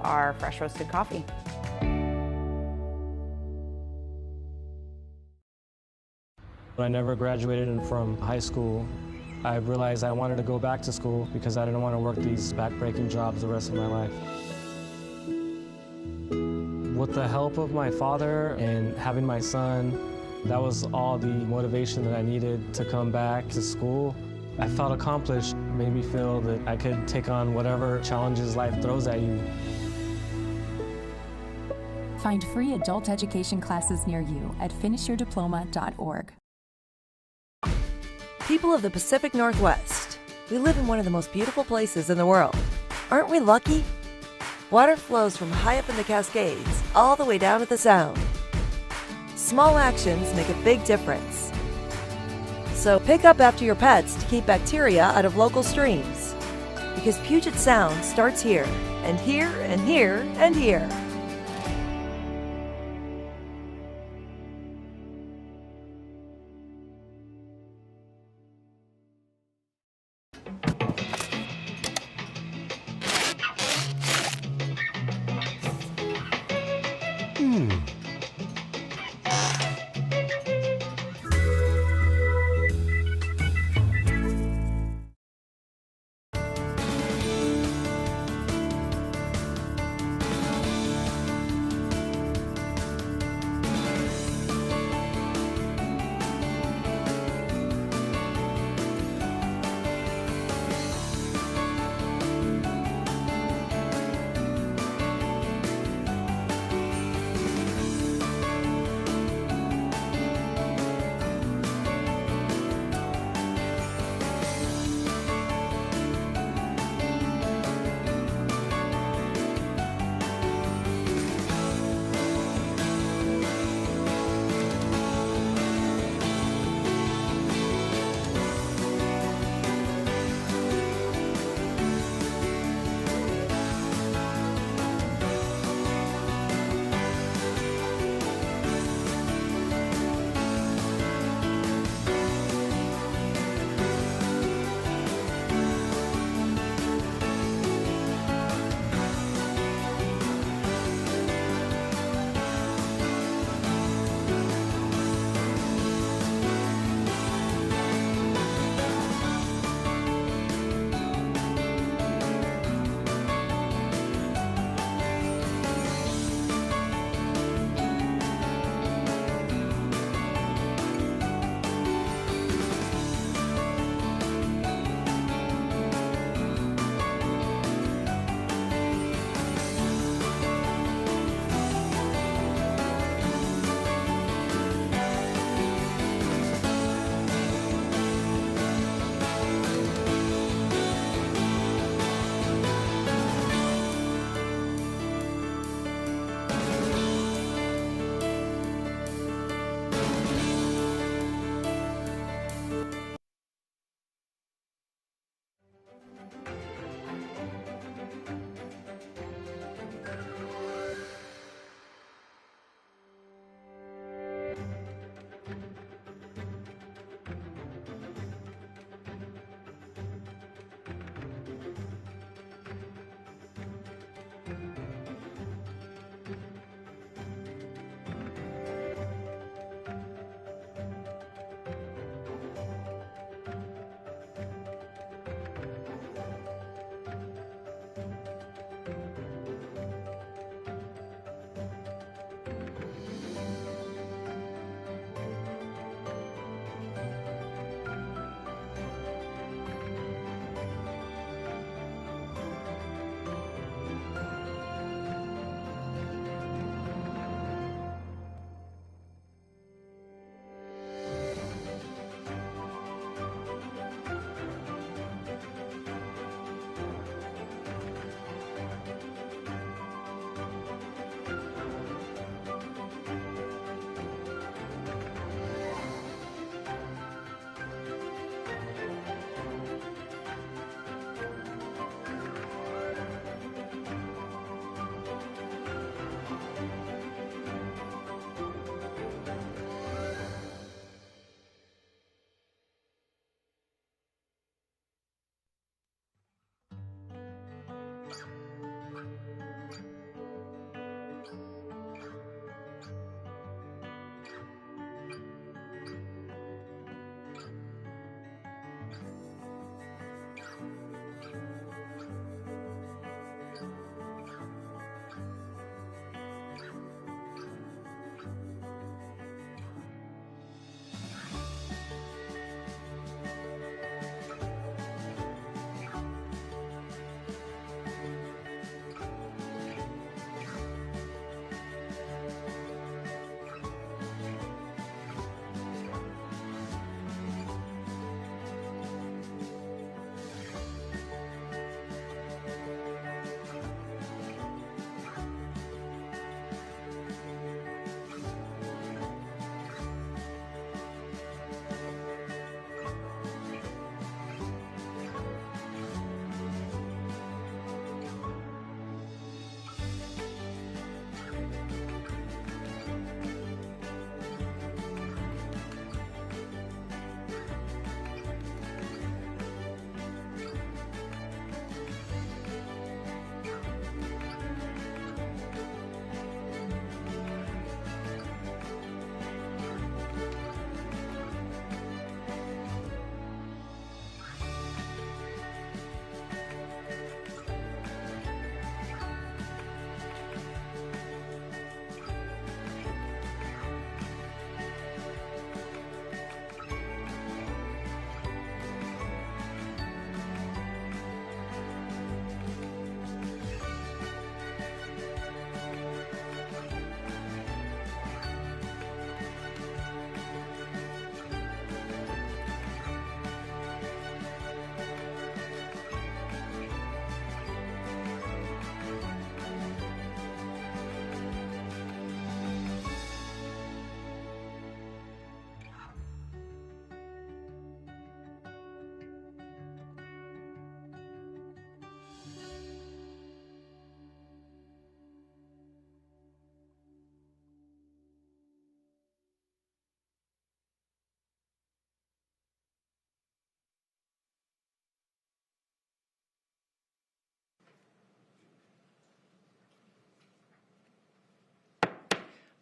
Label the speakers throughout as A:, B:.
A: our fresh roasted coffee.
B: When I never graduated from high school, I realized I wanted to go back to school because I didn't want to work these back-breaking jobs the rest of my life. With the help of my father and having my son, that was all the motivation that I needed to come back to school. I felt accomplished, made me feel that I could take on whatever challenges life throws at you.
C: Find free adult education classes near you at finishyourdiploma.org.
D: People of the Pacific Northwest, we live in one of the most beautiful places in the world. Aren't we lucky? Water flows from high up in the Cascades all the way down to the Sound. Small actions make a big difference. So pick up after your pets to keep bacteria out of local streams. Because Puget Sound starts here, and here, and here, and here.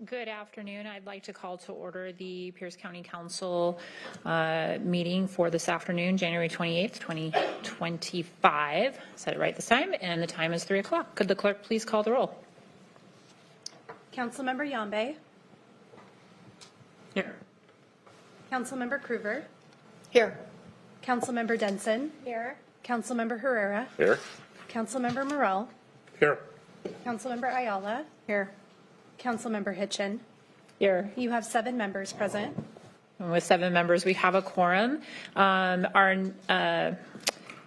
A: Good afternoon. I'd like to call to order the Pierce County Council meeting for this afternoon, January 28th, 2025. Said it right this time, and the time is 3 o'clock. Could the clerk please call the roll?
E: Councilmember Yambe.
A: Here.
E: Councilmember Kruger.
A: Here.
E: Councilmember Denson.
F: Here.
E: Councilmember Herrera.
G: Here.
E: Councilmember Morrell.
G: Here.
E: Councilmember Ayala. Here. Councilmember Hitchin.
A: Here.
E: You have 7 members present.
A: And with 7 members, we have a quorum. Our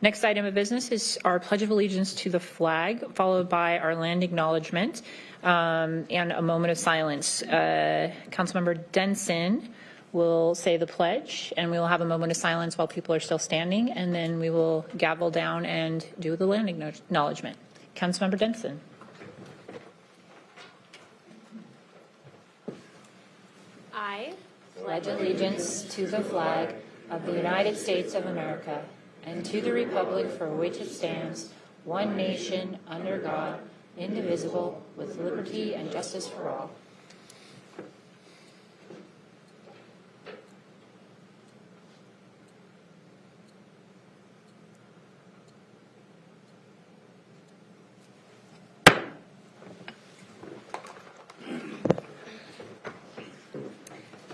A: next item of business is our Pledge of Allegiance to the flag, followed by our land acknowledgement and a moment of silence. Councilmember Denson will say the pledge, and we will have a moment of silence while people are still standing, and then we will gavel down and do the land acknowledgement. Councilmember Denson.
F: I
A: Pledge allegiance to the flag of the United States of America and to the republic for which it stands, one nation, under God, indivisible, with liberty and justice for all.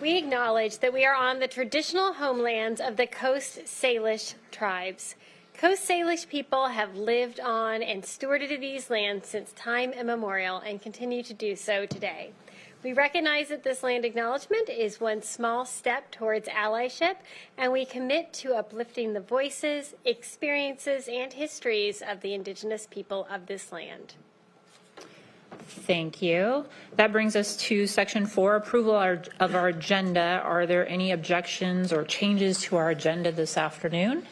F: We acknowledge that we are on the traditional homelands of the Coast Salish tribes. Coast Salish people have lived on and stewarded these lands since time immemorial and continue to do so today. We recognize that this land acknowledgement is one small step towards allyship, and we commit to uplifting the voices, experiences, and histories of the Indigenous people of this land.
A: Thank you. That brings us to section 4, approval of our agenda. Are there any objections or changes to our agenda this afternoon?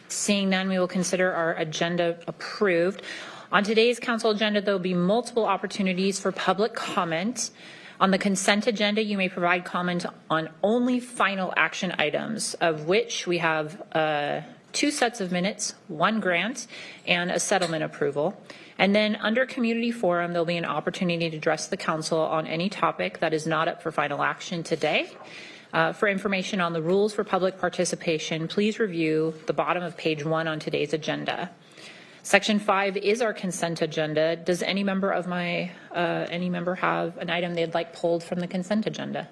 A: Seeing none, we will consider our agenda approved. On today's council agenda, there will be multiple opportunities for public comment. On the consent agenda, you may provide comment on only final action items, of which we have 2 sets of minutes, 1 grant, and a settlement approval. And then under community forum, there'll be an opportunity to address the council on any topic that is not up for final action today. For information on the rules for public participation, please review the bottom of page 1 on today's agenda. Section 5 is our consent agenda. Does any member have an item they'd like pulled from the consent agenda?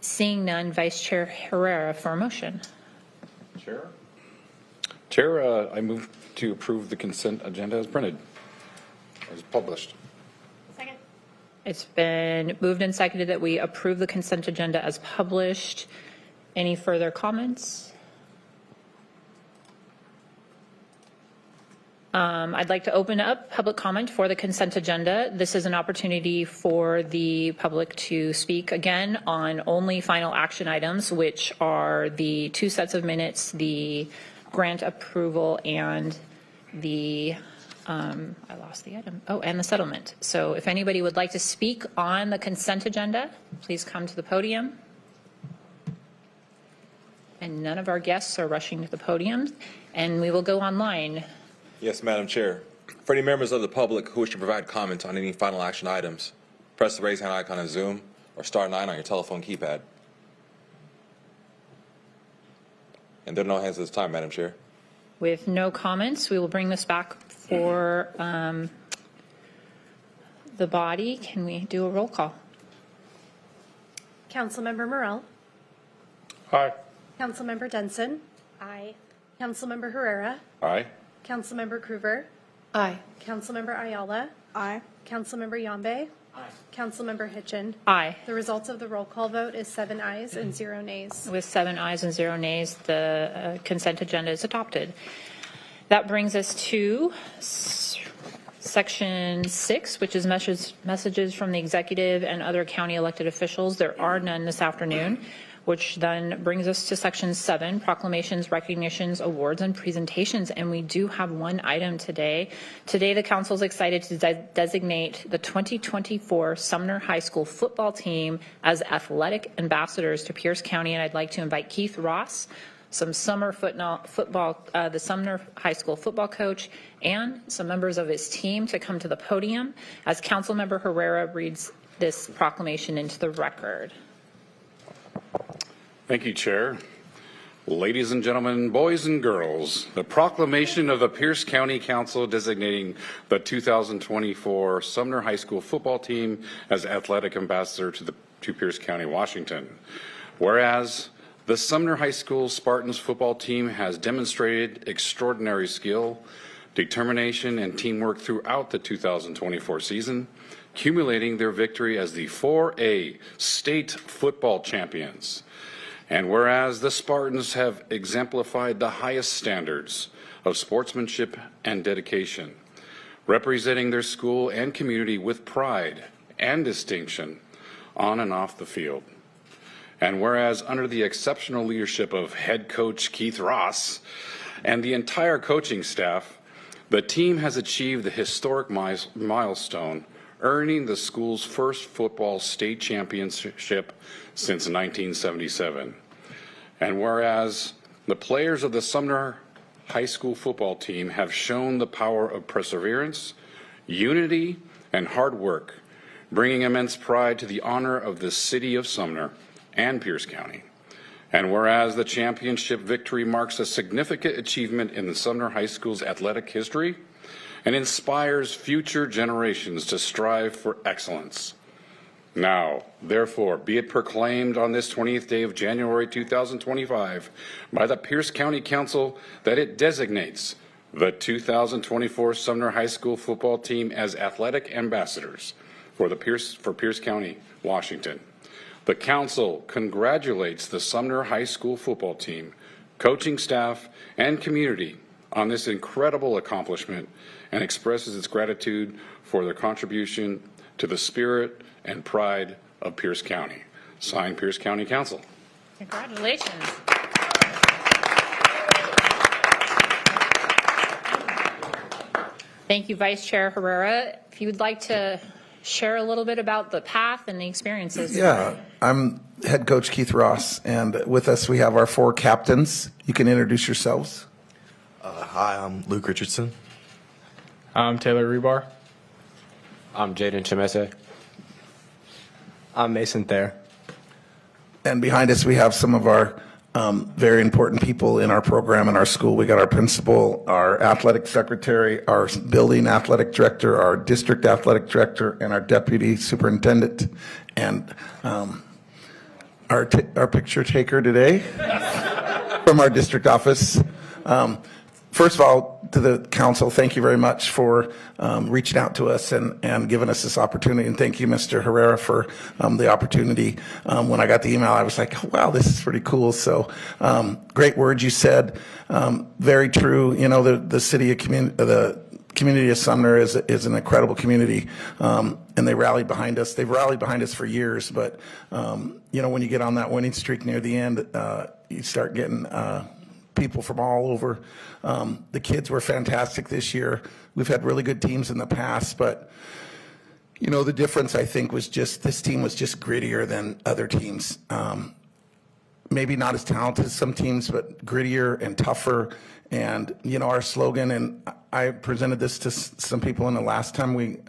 A: Seeing none, Vice Chair Herrera for a motion.
G: Chair, I move to approve the consent agenda as printed, as published.
F: Second.
A: It's been moved and seconded that we approve the consent agenda as published. Any further comments? I'd like to open up public comment for the consent agenda. This is an opportunity for the public to speak again on only final action items, which are the 2 sets of minutes, the grant approval, and the, I lost the item. Oh, and the settlement. So if anybody would like to speak on the consent agenda, please come to the podium. And none of our guests are rushing to the podium. And we will go online.
H: Yes, Madam Chair. For any members of the public who wish to provide comments on any final action items, press the raise hand icon on Zoom or star 9 on your telephone keypad. And there are no hands at this time, Madam Chair.
A: With no comments, we will bring this back for the body. Can we do a roll call?
E: Councilmember Morrell.
G: Aye.
E: Councilmember Denson.
F: Aye.
E: Councilmember Herrera.
G: Aye.
E: Councilmember Kruger.
A: Aye.
E: Councilmember Ayala.
F: Aye.
E: Councilmember Yambe. Aye. Councilmember Hitchin.
A: Aye.
E: The results of the roll call vote is 7 ayes and 0 nays.
A: With 7 ayes and 0 nays, the consent agenda is adopted. That brings us to section 6, which is messages from the executive and other county elected officials. There are none this afternoon, which then brings us to section 7, proclamations, recognitions, awards, and presentations. And we do have one item today. Today, the council is excited to designate the 2024 Sumner High School football team as athletic ambassadors to Pierce County. And I'd like to invite Keith Ross, some summer football, the Sumner High School football coach, and some members of his team to come to the podium as Councilmember Herrera reads this proclamation into the record.
I: Thank you, Chair. Ladies and gentlemen, boys and girls, the proclamation of the Pierce County Council designating the 2024 Sumner High School football team as athletic ambassador to Pierce County, Washington. Whereas the Sumner High School Spartans football team has demonstrated extraordinary skill, determination, and teamwork throughout the 2024 season, accumulating their victory as the 4A state football champions. And whereas the Spartans have exemplified the highest standards of sportsmanship and dedication, representing their school and community with pride and distinction on and off the field. And whereas under the exceptional leadership of head coach Keith Ross and the entire coaching staff, the team has achieved the historic milestone, earning the school's first football state championship since 1977. And whereas the players of the Sumner High School football team have shown the power of perseverance, unity, and hard work, bringing immense pride to the honor of the city of Sumner and Pierce County. And whereas the championship victory marks a significant achievement in the Sumner High School's athletic history and inspires future generations to strive for excellence. Now, therefore, be it proclaimed on this 20th day of January 2025 by the Pierce County Council that it designates the 2024 Sumner High School football team as athletic ambassadors for Pierce County, Washington. The council congratulates the Sumner High School football team, coaching staff, and community on this incredible accomplishment and expresses its gratitude for their contribution to the spirit and pride of Pierce County. Signed, Pierce County Council.
A: Congratulations. Thank you, Vice Chair Herrera. If you would like to share a little bit about the path and the experiences.
J: Yeah, I'm head coach Keith Ross, and with us we have our 4 captains. You can introduce yourselves.
K: Hi, I'm Luke Richardson.
L: I'm Taylor Rebar.
M: I'm Jaden Chemese.
L: I'm Mason Thayer.
J: And behind us we have some of our very important people in our program in our school. We got our principal, our athletic secretary, our building athletic director, our district athletic director, and our deputy superintendent, and our picture taker today from our district office. First of all, to the council, thank you very much for reaching out to us and giving us this opportunity. And thank you, Mr. Herrera, for the opportunity. When I got the email, I was like, oh, wow, this is pretty cool. So great words you said. Very true. You know, the city of the community of Sumner is an incredible community. And they rallied behind us. They've rallied behind us for years. But, you know, when you get on that winning streak near the end, you start getting people from all over. The kids were fantastic this year. We've had really good teams in the past, but you know, the difference I think was just this team was just grittier than other teams. Maybe not as talented as some teams, but grittier and tougher. And you know, our slogan, and I presented this to some people in the last time we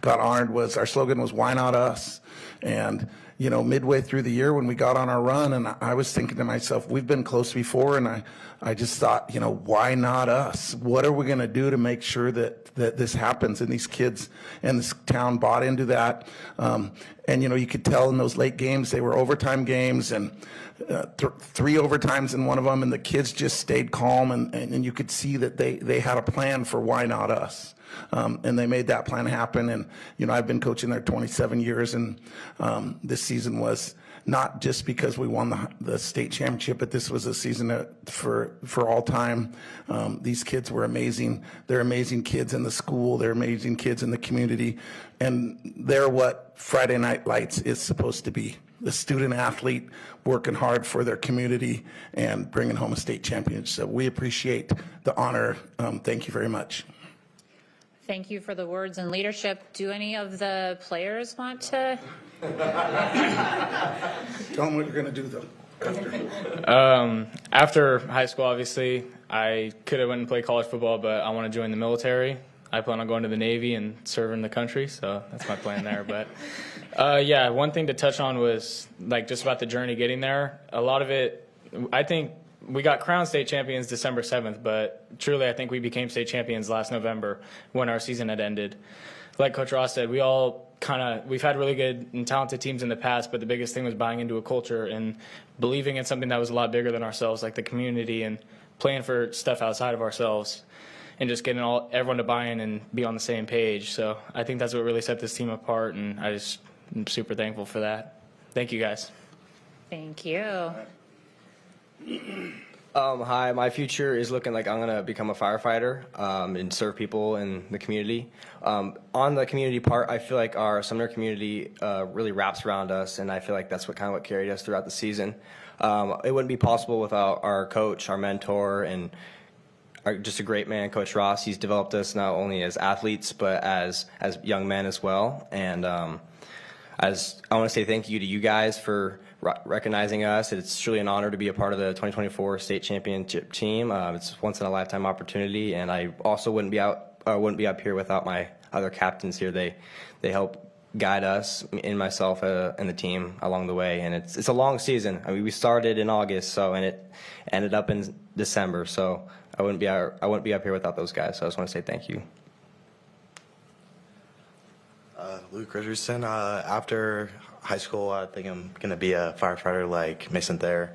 J: got honored, was our slogan was "Why not us?" And you know, midway through the year when we got on our run, and I was thinking to myself, we've been close before, and I just thought, you know, why not us? What are we going to do to make sure that this happens? And these kids and this town bought into that. And, you know, you could tell in those late games, they were overtime games, and 3 overtimes in one of them, and the kids just stayed calm, and you could see that they had a plan for why not us. And they made that plan happen. And, you know, I've been coaching there 27 years, and this season was not just because we won the state championship, but this was a season for all time. These kids were amazing. They're amazing kids in the school. They're amazing kids in the community. And they're what Friday Night Lights is supposed to be. The student athlete working hard for their community and bringing home a state championship. So we appreciate the honor. Thank you very much.
A: Thank you for the words and leadership. Do any of the players want to?
J: Tell them what you're going to do, though.
L: After high school, obviously, I could have went and played college football, but I want to join the military. I plan on going to the Navy and serving the country, so that's my plan there. But yeah, one thing to touch on was like just about the journey getting there. A lot of it, I think we got crowned state champions December 7th, but truly I think we became state champions last November when our season had ended. Like Coach Ross said, we've had really good and talented teams in the past, but the biggest thing was buying into a culture and believing in something that was a lot bigger than ourselves, like the community, and playing for stuff outside of ourselves, and just getting everyone to buy in and be on the same page. So I think that's what really set this team apart, and I'm super thankful for that. Thank you, guys.
A: Thank you.
L: Hi, my future is looking like I'm going to become a firefighter and serve people in the community. On the community part, I feel like our Sumner community really wraps around us, and I feel like that's what carried us throughout the season. It wouldn't be possible without our coach, our mentor, and just a great man, Coach Ross. He's developed us not only as athletes, but as young men as well. And I want to say thank you to you guys for recognizing us. It's truly an honor to be a part of the 2024 state championship team. It's a once in a lifetime opportunity, and I also wouldn't be up here without my other captains here. They help guide us, and myself and the team along the way. And it's a long season. I mean, we started in August, and it ended up in December. So I wouldn't be up here without those guys. So I just want to say thank you.
K: Luke Richardson. After high school, I think I'm going to be a firefighter like Mason Thayer.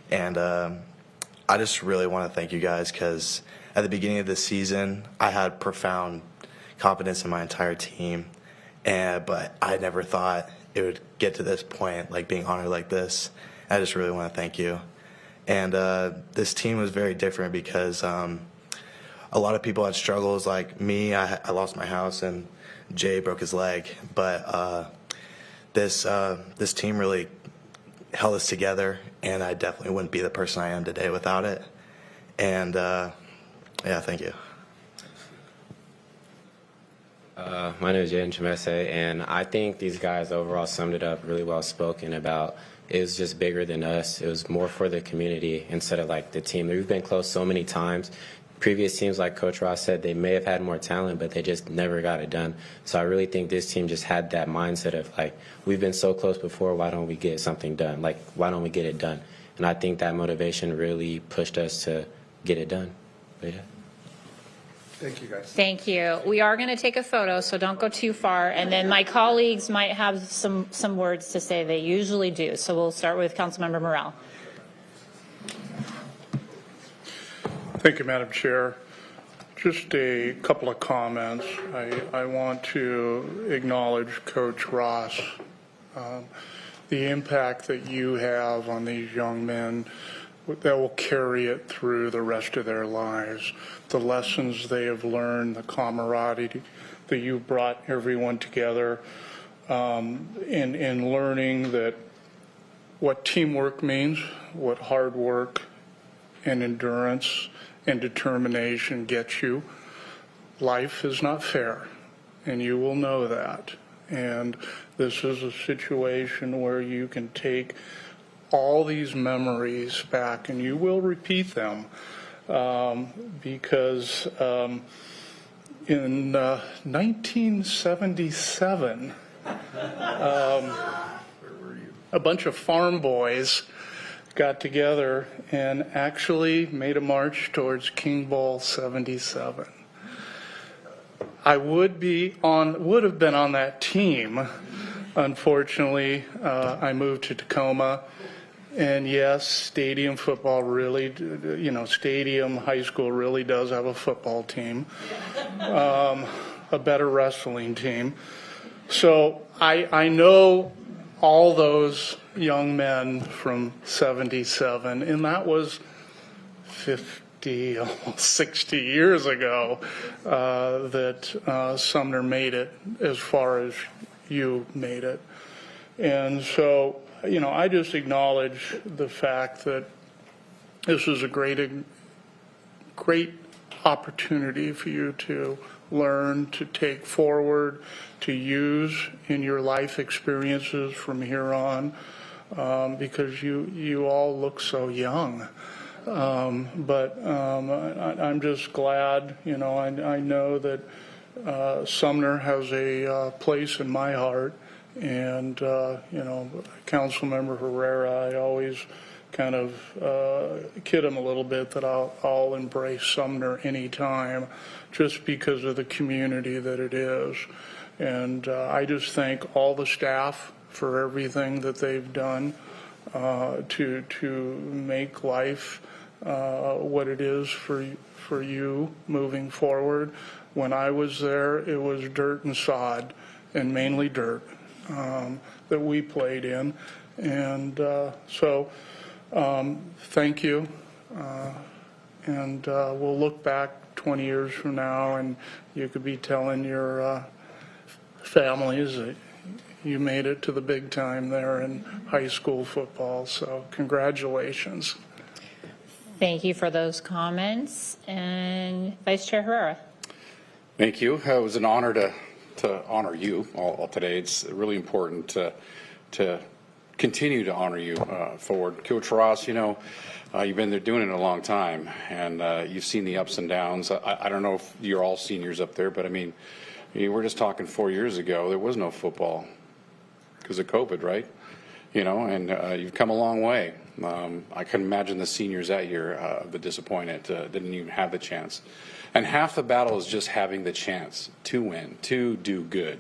K: And I just really want to thank you guys, because at the beginning of this season, I had profound confidence in my entire team. But I never thought it would get to this point, like being honored like this. I just really want to thank you. And this team was very different because a lot of people had struggles. Like me, I lost my house, and Jay broke his leg. But this team really held us together, and I definitely wouldn't be the person I am today without it. And yeah, thank you.
M: My name is Jaden Chemese, and I think these guys overall summed it up really well spoken about. It was just bigger than us. It was more for the community instead of like the team. We've been close so many times. Previous teams, like Coach Ross said, they may have had more talent, but they just never got it done. So I really think this team just had that mindset of like, we've been so close before, why don't we get something done? Like, why don't we get it done? And I think that motivation really pushed us to get it done. But yeah.
J: Thank you, guys.
A: Thank you. We are going to take a photo, so don't go too far. And then my colleagues might have some words to say. They usually do. So we'll start with Councilmember Morrell.
N: Thank you, Madam Chair. Just a couple of comments. I want to acknowledge Coach Ross, the impact that you have on these young men that will carry it through the rest of their lives. The lessons they have learned, the camaraderie that you brought everyone together, in learning that what teamwork means, what hard work and endurance and determination gets you. Life is not fair, and you will know that. And this is a situation where you can take all these memories back, and you will repeat them, because in 1977, a bunch of farm boys got together and actually made a march towards King Bowl 77. I would have been on that team. Unfortunately, I moved to Tacoma. And yes, stadium football really, stadium high school really does have a football team, a better wrestling team. So I know all those young men from 77, and that was 50, almost 60 years ago that Sumner made it as far as you made it. And so, I just acknowledge the fact that this is a great opportunity for you to learn, to take forward, to use in your life experiences from here on. because you all look so young. I'm just glad, I know that Sumner has a place in my heart, and Councilmember Herrera, I always kind of kid him a little bit that I'll embrace Sumner anytime, just because of the community that it is. And I just thank all the staff for everything that they've done to make life what it is for you moving forward. When I was there, it was dirt and sod, and mainly dirt that we played in. And thank you. And we'll look back 20 years from now, and you could be telling your families that you made it to the big time there in high school football. So congratulations.
A: Thank you for those comments. And Vice Chair Herrera.
I: Thank you. It was an honor to honor you all today. It's really important to continue to honor you forward. Coach Ross, you've been there doing it a long time, and you've seen the ups and downs. I don't know if you're all seniors up there, but I mean, we're just talking 4 years ago, there was no football because of COVID, right? And you've come a long way. I can imagine the seniors that year, the disappointed, didn't even have the chance. And half the battle is just having the chance to win, to do good.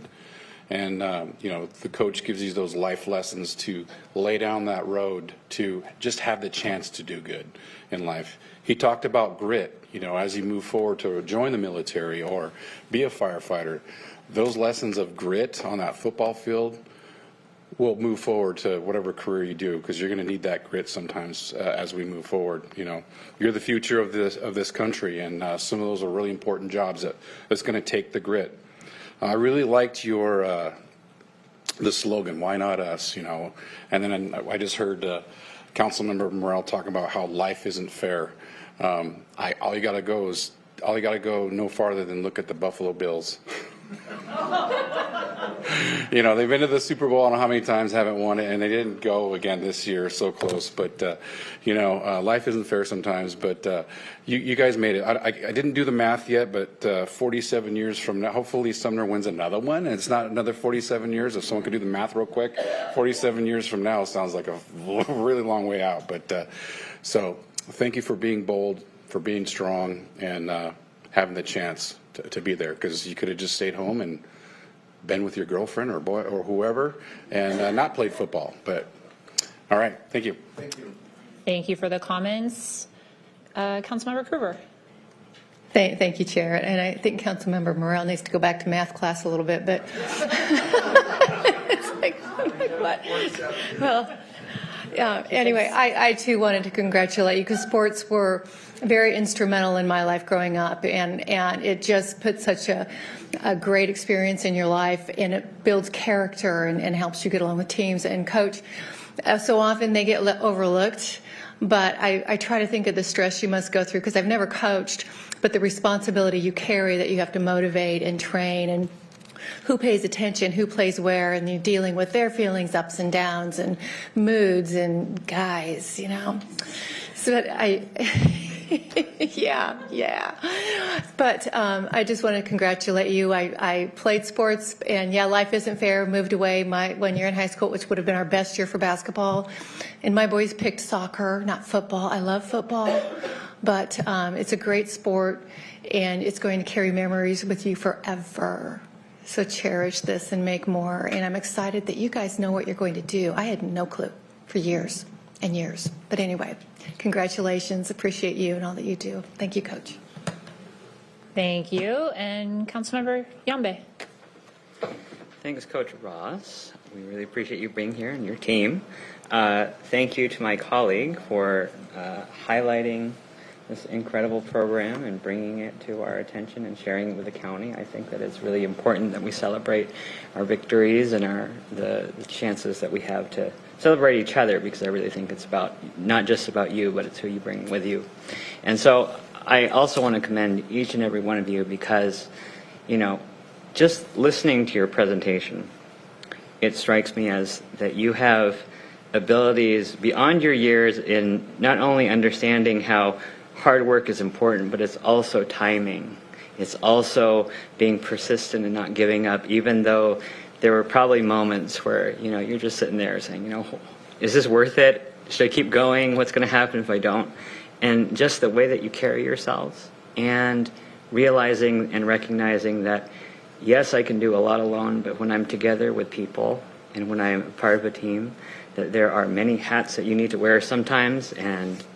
I: And, the coach gives you those life lessons to lay down that road to just have the chance to do good in life. He talked about grit, as you move forward to join the military or be a firefighter. Those lessons of grit on that football field will move forward to whatever career you do, because you're going to need that grit sometimes as we move forward. You're the future of this country, and some of those are really important jobs that's going to take the grit. I really liked your the slogan, "Why not us?" And then I just heard Councilmember Morrell talking about how life isn't fair. All you got to go no farther than look at the Buffalo Bills. They've been to the Super Bowl, I don't know how many times, haven't won it, and they didn't go again this year, so close. But, life isn't fair sometimes, but you guys made it. I didn't do the math yet, but 47 years from now, hopefully Sumner wins another one, and it's not another 47 years. If someone could do the math real quick, 47 years from now sounds like a really long way out. But so thank you for being bold, for being strong, and having the chance to be there, because you could have just stayed home and been with your girlfriend or boy or whoever and not played football. But all right, thank you.
A: Thank you for the comments. Councilmember Krueger.
O: Thank you, Chair. And I think Councilmember Morrell needs to go back to math class a little bit, but it's like what? Well, anyway, I too wanted to congratulate you, because sports were very instrumental in my life growing up, and it just puts such a great experience in your life, and it builds character and helps you get along with teams. And Coach, so often they get overlooked, but I try to think of the stress you must go through, because I've never coached, but the responsibility you carry, that you have to motivate and train, and who pays attention, who plays where, and you're dealing with their feelings, ups and downs and moods and guys, So yeah. But I just want to congratulate you. I played sports, and life isn't fair. Moved away my 1 year in high school, which would have been our best year for basketball. And my boys picked soccer, not football. I love football, but it's a great sport, and it's going to carry memories with you forever. So cherish this and make more. And I'm excited that you guys know what you're going to do. I had no clue for years and years. But anyway, congratulations. Appreciate you and all that you do. Thank you, Coach.
A: Thank you. And Councilmember Yambe.
P: Thanks, Coach Ross. We really appreciate you being here and your team. Thank you to my colleague for highlighting this incredible program and bringing it to our attention and sharing it with the county. I think that it's really important that we celebrate our victories and the chances that we have to celebrate each other, because I really think it's about not just about you, but it's who you bring with you. And so I also want to commend each and every one of you, because just listening to your presentation, it strikes me as that you have abilities beyond your years in not only understanding how hard work is important, but it's also timing. It's also being persistent and not giving up, even though there were probably moments where, you know, you're just sitting there saying, you know, is this worth it? Should I keep going? What's going to happen if I don't? And just the way that you carry yourselves and realizing and recognizing that, yes, I can do a lot alone, but when I'm together with people and when I'm part of a team, that there are many hats that you need to wear sometimes,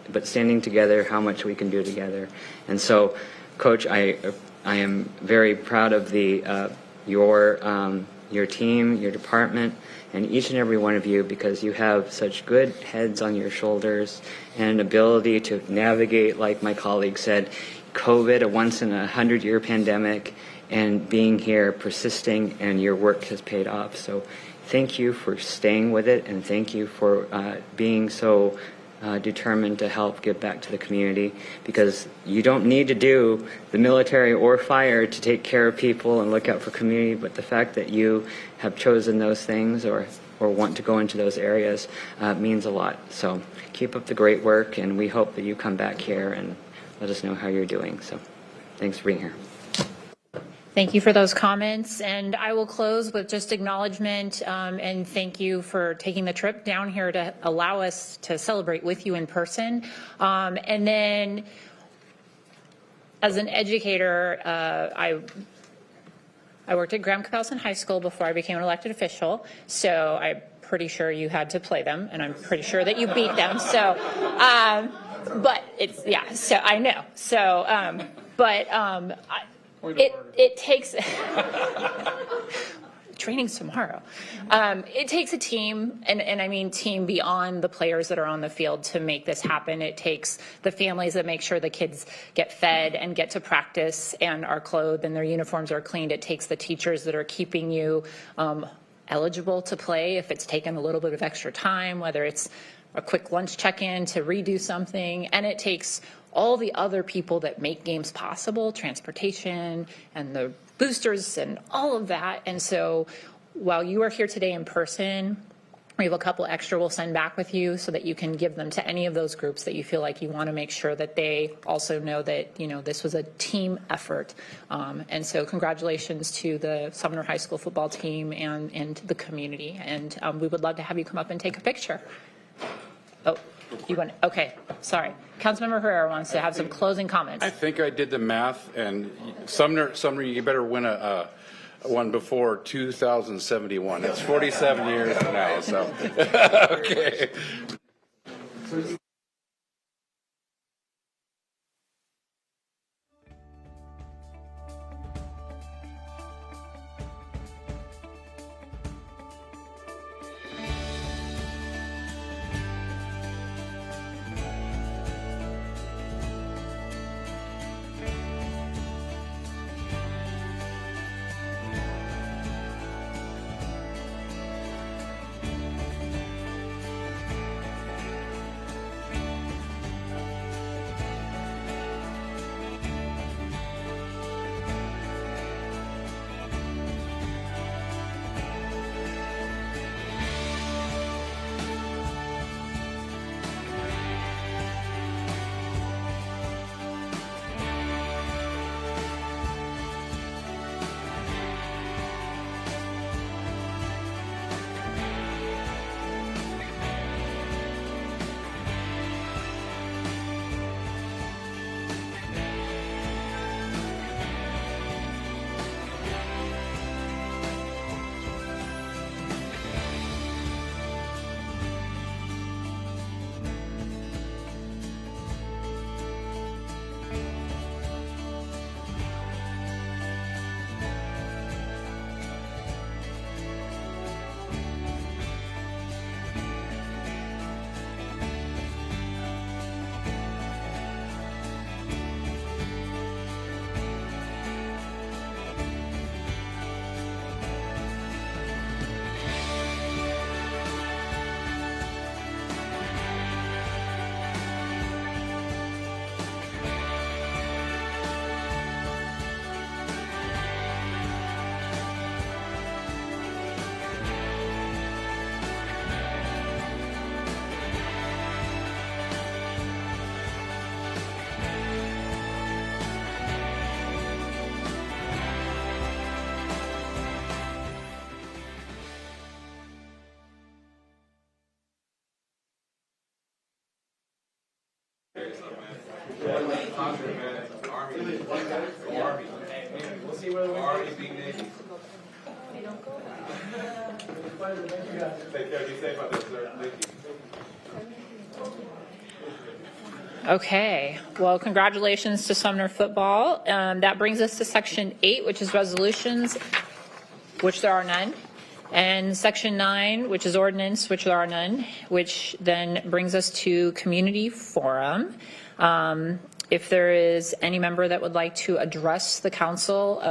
P: but standing together, how much we can do together. And so, Coach, I am very proud of your team, your department, and each and every one of you, because you have such good heads on your shoulders and an ability to navigate, like my colleague said, COVID, a once-in-a-100-year pandemic, and being here, persisting, and your work has paid off. So thank you for staying with it, and thank you for being so determined to help give back to the community, because you don't need to do the military or fire to take care of people and look out for community, but the fact that you have chosen those things or want to go into those areas means a lot. So keep up the great work, and we hope that you come back here and let us know how you're doing. So thanks for being here.
A: Thank you for those comments, and I will close with just acknowledgement and thank you for taking the trip down here to allow us to celebrate with you in person. And then, as an educator, I worked at Graham-Kapowson High School before I became an elected official, so I'm pretty sure you had to play them, and I'm pretty sure that you beat them. So, but it's, yeah, so I know. So, it takes training's tomorrow. It takes a team, and I mean team beyond the players that are on the field to make this happen. It takes the families that make sure the kids get fed and get to practice and are clothed and their uniforms are cleaned. It takes the teachers that are keeping you eligible to play if it's taken a little bit of extra time, whether it's a quick lunch check-in to redo something, and it takes all the other people that make games possible, transportation and the boosters and all of that. And so while you are here today in person, we have a couple extra we'll send back with you so that you can give them to any of those groups that you feel like you want to make sure that they also know that, you know, this was a team effort. And so congratulations to the Sumner High School football team and the community. And we would love to have you come up and take a picture. Oh, you want, okay, sorry. Councilmember Herrera wants to have some closing comments.
I: I think I did the math, and Sumner, you better win a one before 2071. It's 47 years from now, so okay.
H: We'll see where the Arby's being Navy. Take care. Be safe out there, sir. Thank you.
A: Okay, well, congratulations to Sumner football. That brings us to section 8, which is resolutions, which there are none. And section 9, which is ordinance, which there are none, which then brings us to community forum. If there is any member that would like to address the council,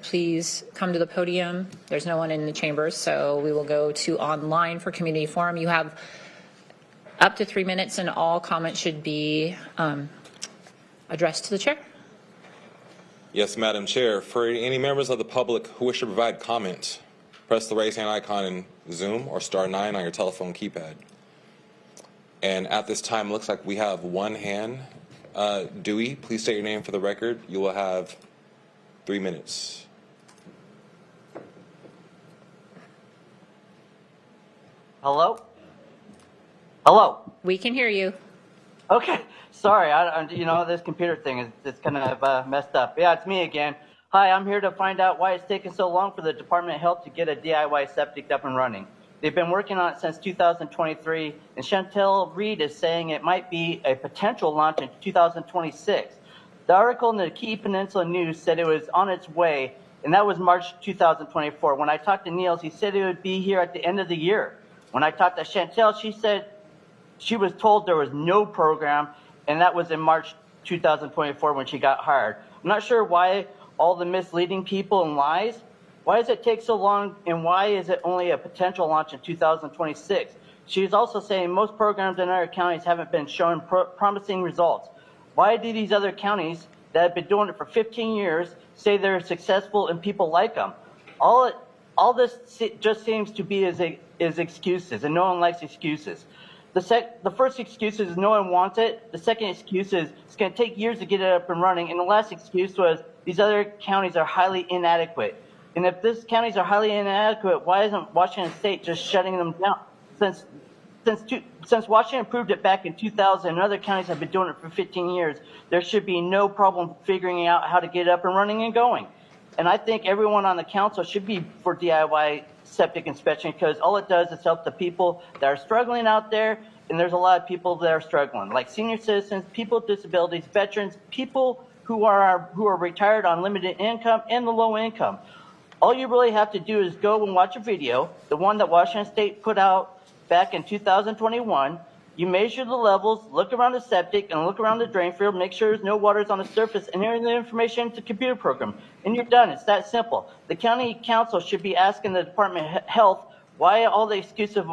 A: please come to the podium. There's no one in the chambers, so we will go to online for community forum. You have up to 3 minutes, and all comments should be addressed to the chair.
H: Yes, Madam Chair. For any members of the public who wish to provide comment, press the raise hand icon in Zoom or *9 on your telephone keypad. And at this time, it looks like we have one hand. Dewey, please state your name for the record. You will have 3 minutes.
Q: Hello? Hello?
A: We can hear you.
Q: Okay. Sorry, this computer thing is kind of messed up. Yeah, it's me again. Hi, I'm here to find out why it's taken so long for the Department of Health to get a DIY septic up and running. They've been working on it since 2023, and Chantel Reed is saying it might be a potential launch in 2026. The article in the Key Peninsula News said it was on its way, and that was March 2024. When I talked to Niels, he said it would be here at the end of the year. When I talked to Chantel, she said she was told there was no program, and that was in March 2024 when she got hired. I'm not sure why all the misleading people and lies. Why does it take so long, and why is it only a potential launch in 2026? She's also saying most programs in other counties haven't been showing promising results. Why do these other counties that have been doing it for 15 years say they're successful and people like them? All this just seems to be is excuses, and no one likes excuses. The first excuse is no one wants it. The second excuse is it's going to take years to get it up and running. And the last excuse was these other counties are highly inadequate. And if these counties are highly inadequate, why isn't Washington State just shutting them down? Since Washington approved it back in 2000 and other counties have been doing it for 15 years, there should be no problem figuring out how to get it up and running and going. And I think everyone on the council should be for DIY septic inspection, because all it does is help the people that are struggling out there, and there's a lot of people that are struggling, like senior citizens, people with disabilities, veterans, people who are retired on limited income and the low income. All you really have to do is go and watch a video, the one that Washington State put out back in 2021. You measure the levels, look around the septic, and look around the drain field, make sure there's no waters on the surface, and enter the information into the computer program, and you're done. It's that simple. The county council should be asking the Department of Health why all the excuses of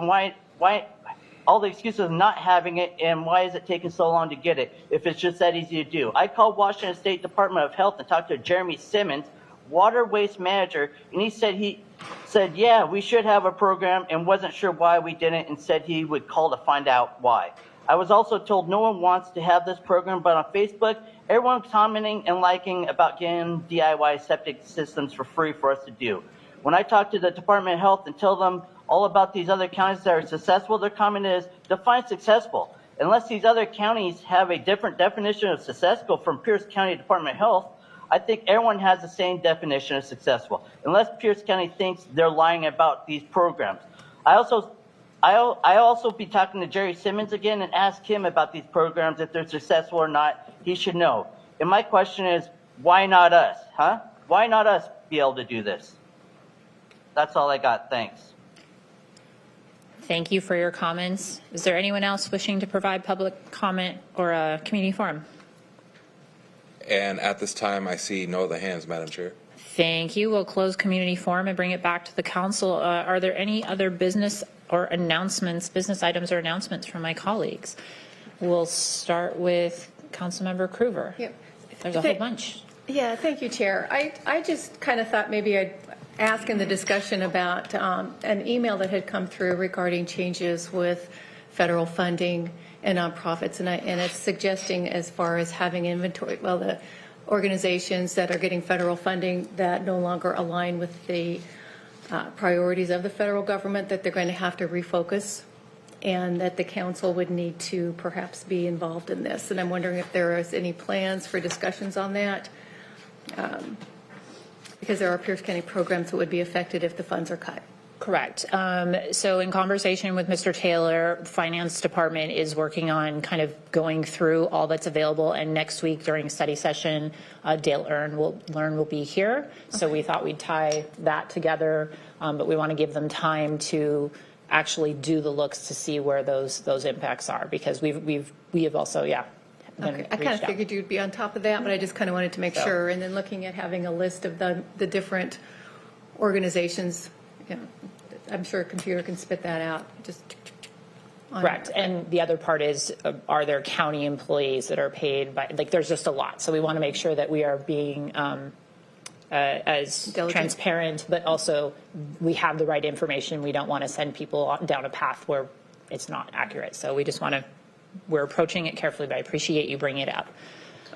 Q: not having it, and why is it taking so long to get it if it's just that easy to do. I called Washington State Department of Health and talked to Jeremy Simmons, water waste manager, and he said, yeah, we should have a program, and wasn't sure why we didn't, and said he would call to find out why. I was also told no one wants to have this program, but on Facebook, everyone's commenting and liking about getting DIY septic systems for free for us to do. When I talk to the Department of Health and tell them all about these other counties that are successful, their comment is, define successful. Unless these other counties have a different definition of successful from Pierce County Department of Health, I think everyone has the same definition of successful, unless Pierce County thinks they're lying about these programs. I'll also be talking to Jerry Simmons again and ask him about these programs, if they're successful or not. He should know. And my question is, why not us, huh? Why not us be able to do this? That's all I got. Thanks.
A: Thank you for your comments. Is there anyone else wishing to provide public comment or a community forum?
H: And at this time, I see no other hands, Madam Chair.
A: Thank you. We'll close community forum and bring it back to the council. Are there any other business items or announcements from my colleagues? We'll start with Councilmember Krueger.
O: Yep.
A: There's a whole bunch.
O: Yeah, thank you, Chair. I just kind of thought maybe I'd ask in the discussion about an email that had come through regarding changes with federal funding and nonprofits, and it's suggesting as far as having inventory, well, the organizations that are getting federal funding that no longer align with the priorities of the federal government, that they're going to have to refocus, and that the council would need to perhaps be involved in this. And I'm wondering if there is any plans for discussions on that. Because there are Pierce County programs that would be affected if the funds are cut.
A: Correct. So in conversation with Mr. Taylor, Finance Department is working on kind of going through all that's available. And next week during study session, Dale Learn will be here. So we thought we'd tie that together, but we want to give them time to actually do the looks to see where those impacts are, because we have also,
O: Okay. I kind of figured you'd be on top of that, but I just kind of wanted to make sure. And then looking at having a list of the different organizations, I'm sure a computer can spit that out.
A: Correct. And the other part is, are there county employees that are paid by, there's just a lot. So we want to make sure that we are being as
O: diligent,
A: transparent, but also we have the right information. We don't want to send people down a path where it's not accurate. So we just want to, we're approaching it carefully, but I appreciate you bringing it up.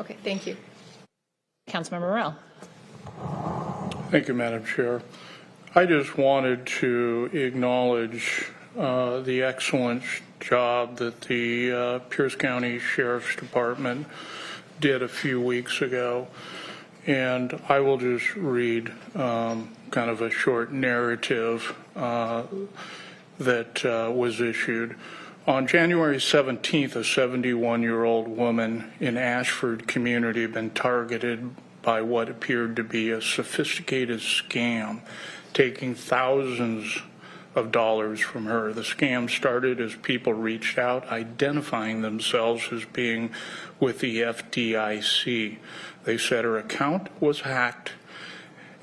O: Okay, thank you.
A: Councilmember Morrell.
N: Thank you, Madam Chair. I just wanted to acknowledge the excellent job that the Pierce County Sheriff's Department did a few weeks ago. And I will just read kind of a short narrative that was issued. On January 17th, a 71-year-old woman in Ashford community had been targeted by what appeared to be a sophisticated scam, taking thousands of dollars from her. The scam started as people reached out, identifying themselves as being with the FDIC. They said her account was hacked,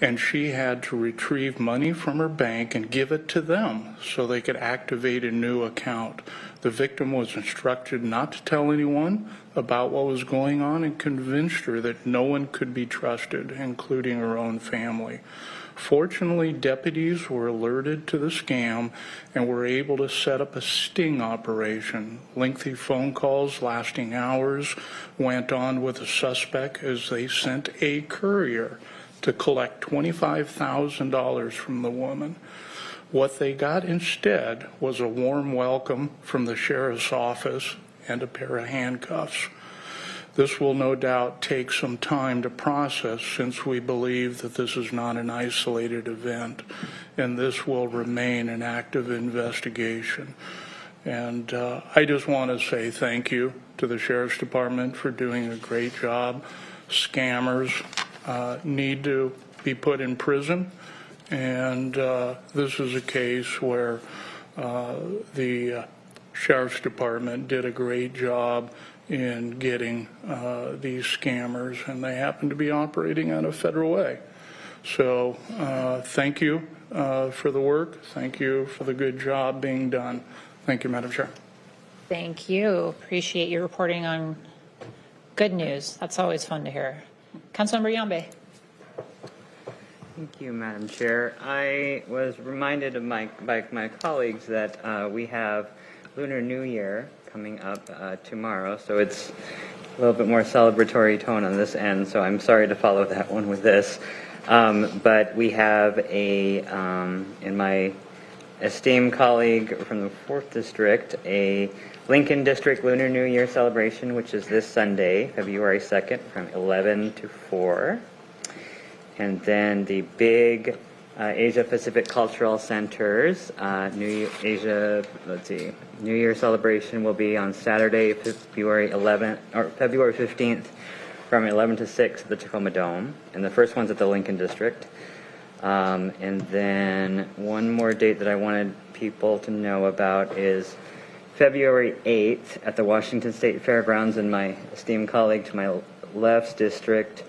N: and she had to retrieve money from her bank and give it to them so they could activate a new account. The victim was instructed not to tell anyone about what was going on and convinced her that no one could be trusted, including her own family. Fortunately, deputies were alerted to the scam and were able to set up a sting operation. Lengthy phone calls lasting hours went on with the suspect as they sent a courier to collect $25,000 from the woman. What they got instead was a warm welcome from the sheriff's office and a pair of handcuffs. This will no doubt take some time to process, since we believe that this is not an isolated event, and this will remain an active investigation. And I just want to say thank you to the Sheriff's Department for doing a great job. Scammers need to be put in prison, and this is a case where the Sheriff's Department did a great job in getting these scammers, and they happen to be operating on a federal way. So thank you for the work. Thank you for the good job being done. Thank you, Madam Chair.
A: Thank you. Appreciate you reporting on good news. That's always fun to hear. Councilmember Yambe.
P: Thank you, Madam Chair. I was reminded of by my colleagues that we have Lunar New Year coming up tomorrow, so it's a little bit more celebratory tone on this end, so I'm sorry to follow that one with this. But we have in my esteemed colleague from the 4th District, a Lincoln District Lunar New Year celebration, which is this Sunday, February 2nd, from 11 to 4. And then the big Asia Pacific Cultural Centers New Year celebration will be on Saturday, February 15th, from 11 to 6 at the Tacoma Dome, and the first one's at the Lincoln District. And then one more date that I wanted people to know about is February 8th at the Washington State Fairgrounds, and my esteemed colleague to my left's district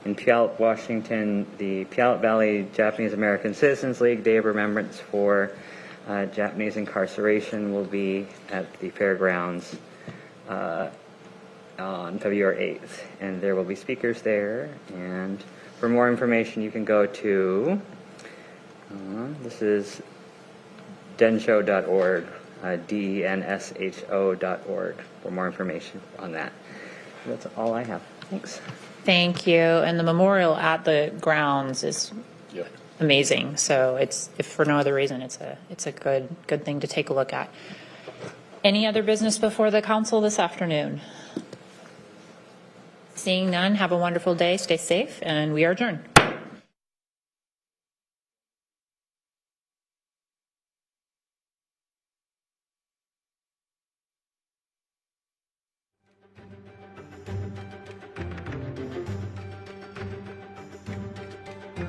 P: in Puyallup, Washington, the Puyallup Valley Japanese American Citizens League Day of Remembrance for Japanese incarceration will be at the fairgrounds on February 8th, and there will be speakers there. And for more information, you can go to this is densho.org, DENSHO.org for more information on that. That's all I have. Thanks.
A: Thank you. And the memorial at the grounds is amazing. So it's, if for no other reason, it's a good thing to take a look at. Any other business before the council this afternoon? Seeing none, have a wonderful day, stay safe, and we are adjourned.